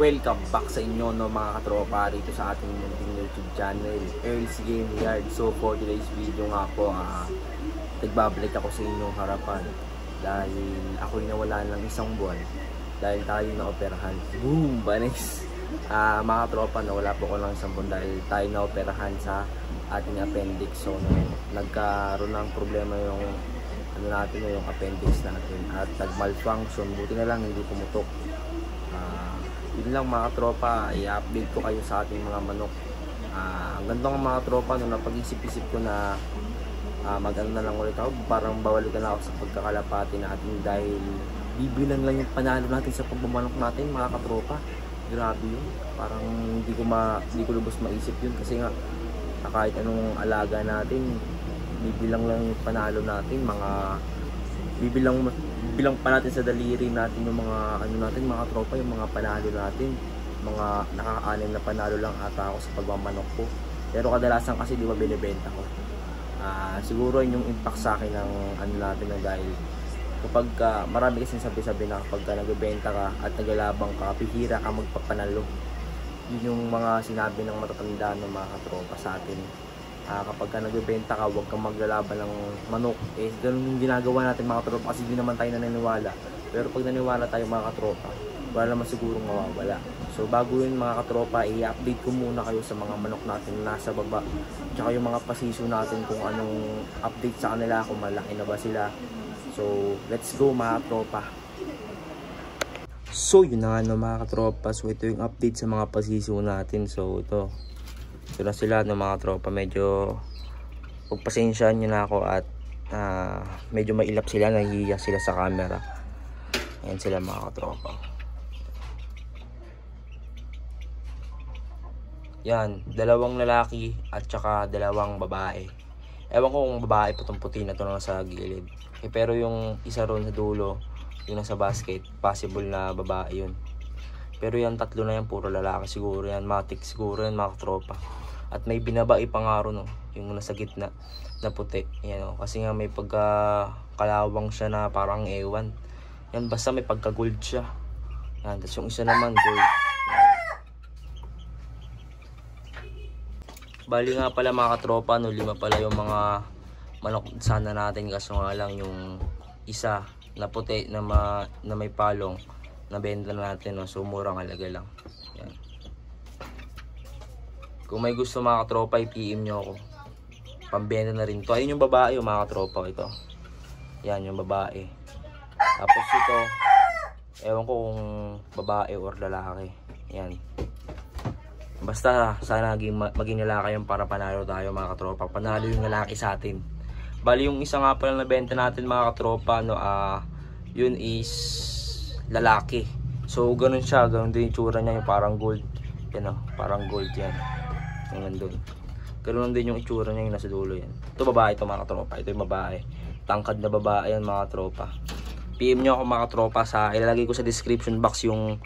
Welcome back sa inyo no mga katropa rito sa ating munting YouTube channel, Earl's Game Yard. So for today's video nga po, nagbabalik ako sa inyong harapan dahil ako'y nawala ng isang buwan dahil tayo na operahan. Boom! Banis! Mga katropa, nawala po ko ng isang buwan dahil tayo na operahan sa ating appendix. So nagkaroon ng problema yung yung appendix natin at nag-malfunction. Buti na lang hindi pumutok. Yun lang mga tropa, i-update ko kayo sa ating mga manok. Ang ganda ng mga tropa, nung napag-isip-isip ko na mag-ano na lang ulit ako, parang bawalikan na ako sa pagkakalapati natin dahil bibilang lang yung panalo natin sa pagmamanok natin mga katropa. Grabe yun, parang hindi ko lubos maisip yun kasi nga kahit anong alaga natin, bibilang lang yung panalo natin, bilang pa natin sa daliri natin yung mga mga tropa, yung mga panalo natin, mga nakaka-anim na panalo lang ata ako sa pagmamanok ko. Pero kadalasan kasi di ba binibenta ko. Siguro yun yung impact sa akin ng natin na dahil kapag marami kasi sabi-sabi na kapag nagbebenta ka at naglalabang ka, pihira ka magpapanalo. Yun yung mga sinabi ng matatanda ng mga tropa sa atin. Kapag nagbebenta ka, huwag kang maglalaban ng manok. Ganun yung ginagawa natin mga katropa kasi hindi naman tayo naniniwala. Pero pag naniwala tayo mga katropa, wala naman sigurong mawawala. So bago yun mga katropa, i-update ko muna kayo sa mga manok natin na nasa baba. Tsaka yung mga pasisyo natin kung anong update sa kanila, kung malaki na ba sila. So let's go mga katropa. So yun na nga mga katropa. So ito yung update sa mga pasisyo natin. So ito na sila ng mga tropa, medyo pagpasensyahan nyo na ako at medyo mailap sila, nahihiya sila sa camera. Ayan sila mga tropa. Yan, dalawang lalaki at saka dalawang babae. Ewan ko kung babae puting-puti na to na sa gilid. Pero yung isa ron sa dulo, yung nasa basket, possible na babae yun. Pero yan tatlo na yan, puro lalaki siguro yan, matik siguro yan mga tropa. At may binabae pa nga ron, no? Yung nasa gitna na puti. Yan, no? Kasi nga may pagkakalawang siya na parang ewan. Yan, basta may pagka-gold siya. Yan, tapos yung isa naman gold. Bali nga pala mga katropa, no, 5 pala yung mga manok sana natin. Kaso nga lang yung isa na puti na may palong na benta natin, no? So murang halaga lang. Yan. Kung may gusto mga katropa, i-PM nyo ako. Pambenta na rin to. Ayun yung babae yung mga katropa, ito. Yan yung babae. Tapos ito, ewan ko kung babae or lalaki. Yan. Basta sana maging lalaki yung para panalo tayo mga katropa. Panalo yung lalaki sa atin. Bali yung isa nga pala na benta natin mga katropa, no, yun is lalaki. So ganun siya, ganun din yung tsura niya, yung parang gold. Yan, parang gold yan. Yung nandun. Ganun din yung itsura niya, yung nasa dulo yan. Ito babae, ito mga tropa. Ito yung babae. Tangkad na babae yan mga tropa. PM nyo ako mga tropa, ilalagay ko sa description box yung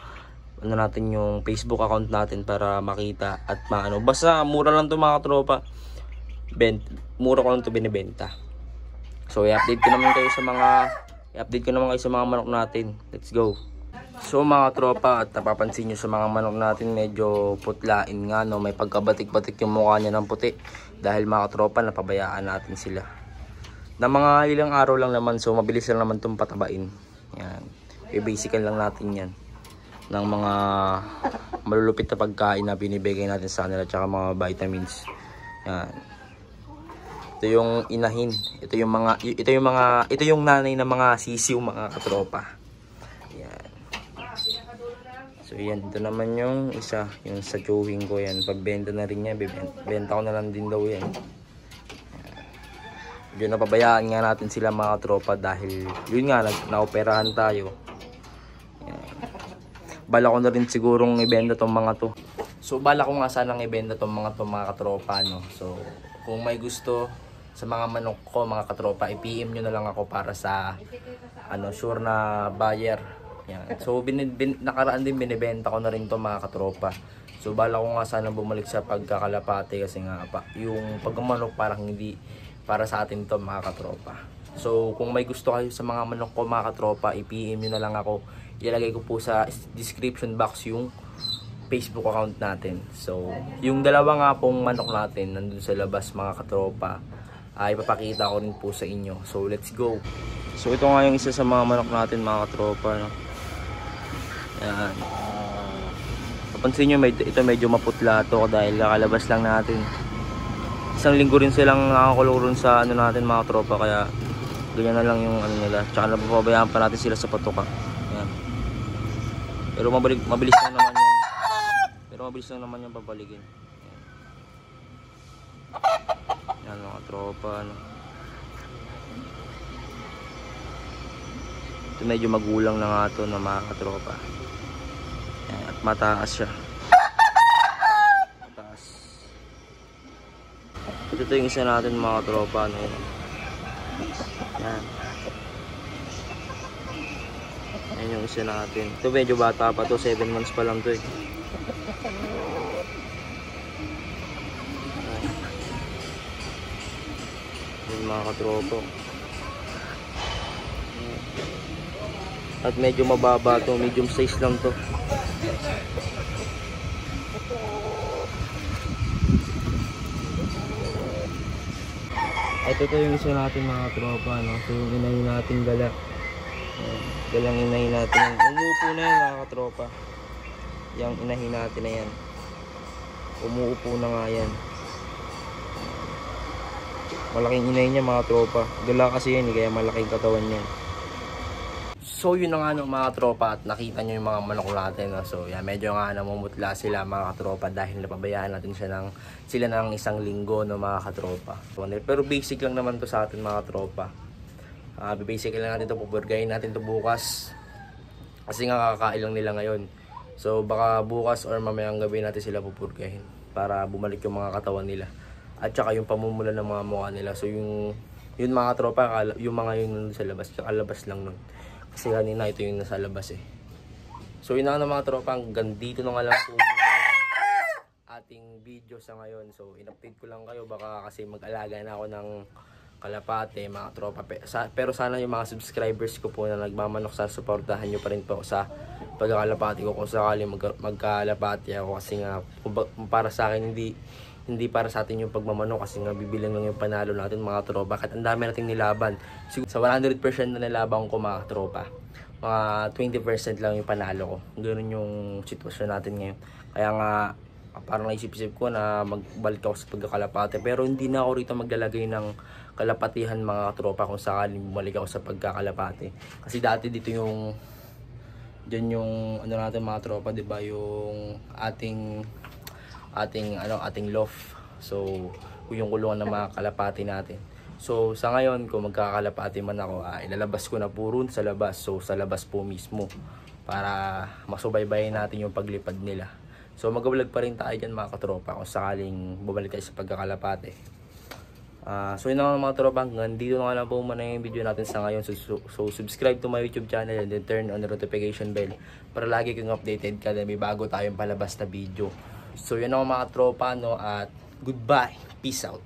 natin, yung Facebook account natin para makita at maano. Basta mura lang to mga tropa. Mura ko lang to binibenta. So i-update ko naman kayo sa mga manok natin. Let's go. So mga tropa, at napapansin nyo sa mga manok natin, medyo putlain nga, no? May pagkabatik-batik yung mukha niya ng puti. Dahil mga tropa, napabayaan natin sila na mga ilang araw lang naman. So mabilis lang naman itong patabain. Yan, i-basican lang natin yan ng mga malulupit na pagkain na binibigay natin sa kanila, tsaka mga vitamins. Yan. Ito yung inahin. Ito yung nanay ng mga sisiw mga katropa. So yan, ito naman yung isa, yung sa chewing ko yan. Pagbenta na rin yan, benta ko na lang din daw yan. Yun, napabayaan nga natin sila mga tropa dahil yun nga, naoperahan tayo. Yan. Bala ko na rin sigurong ibenta tong mga to. So bala ko nga sanang ibenta tong mga katropa, no. So kung may gusto sa mga manok ko mga katropa, i-PM nyo na lang ako para sa sure na buyer. Yan. So nakaraan din binibenta ko na rin to mga katropa. So bala ko nga sana bumalik sa pagkakalapate kasi nga yung pagmanok parang hindi para sa atin to mga katropa. So kung may gusto kayo sa mga manok ko mga katropa, i-PM nyo na lang ako. Ilalagay ko po sa description box yung Facebook account natin. So, yung dalawa nga pong manok natin nandun sa labas mga katropa, ay ipapakita ko rin po sa inyo. So, let's go. So, ito nga yung isa sa mga manok natin mga katropa, no? Yan. Napansin nyo, ito medyo maputla to dahil kakalabas lang natin. Isang linggo rin silang nakakulong rin sa ano natin mga katropa, kaya ganyan na lang yung ano nila. Tsaka napapabayaan pa natin sila sa patuka. Yan. Pero mabilis lang naman yan. Mabilis lang naman yung babalikin. Yan mga tropa, no? Ito medyo magulang na nga ito na mga katropa. Yan, at mataas siya. Mataas. Ito yung isa natin mga katropa, no? Yan. Yan yung isa natin. Ito medyo bata pa to, 7 months pa lang to eh. Yung mga katropo. At medyo mababa to, medium size lang to. Ito yung isa natin mga katropa, no? So yung inahin natin gala. Galang inahin natin. Umuupo na yan mga katropa. Yung inahin natin na yan. Umuupo na nga yan. Malaking inay niya mga tropa. Gala kasi yan, kaya malaking katawan niya. So yun na nga no, mga tropa, at nakita nyo yung mga manok natin. No? So yan, medyo nga namumutla sila mga katropa dahil napabayaan natin sila ng isang linggo no, mga katropa. Pero basic lang naman to sa atin mga tropa. Basic lang natin to, pupurgayin natin to bukas. Kasi nga kakakain lang nila ngayon. So baka bukas or mamayang gabi natin sila pupurgahin para bumalik yung mga katawan nila. At saka yung pamumula ng mga mukha nila. So yung mga tropa, yung mga yun nandun sa labas, kalabas lang nun. Kasi kanina ito yung nasa labas eh. So yun na mga tropa, hanggang dito na nga lang po ating video sa ngayon. So in-update ko lang kayo, baka kasi mag-alaga na ako ng kalapate mga tropa. Pero sana yung mga subscribers ko po na nagmamanok, sa suportahan nyo pa rin po sa pagkakalapati ko kung sakali magkalapati ako. Kasi nga para sa akin hindi para sa atin yung pagmamanok, kasi nga bibilang lang yung panalo natin mga tropa. Kahit ang dami nating nilaban, sa 100% na nilaban ko mga tropa, mga 20% lang yung panalo ko. Ganoon yung sitwasyon natin ngayon. Kaya nga parang naisip-isip ko na magbalik ako sa pagkakalapate, pero hindi na ako rito maglalagay ng kalapatihan mga tropa kung sakaling bumalik ako sa pagkakalapate. Kasi dati dito yung dyan yung ano natin mga tropa, 'di ba, yung ating loft. So yung kulungan ng mga kalapati natin. So sa ngayon kung magkakalapati man ako, ilalabas ko na po ron sa labas. So sa labas po mismo para masubaybayin natin yung paglipad nila. So mag-vlog pa rin tayo dyan mga katropa kung sakaling bumalik tayo sa pagkakalapati. So yun na mga tropa, hanggang dito na lang po muna yung video natin sa ngayon. So subscribe to my YouTube channel and then turn on the notification bell para lagi kang updated kada may bago tayong palabas na video. So yun na mga tropa, no, at goodbye, peace out.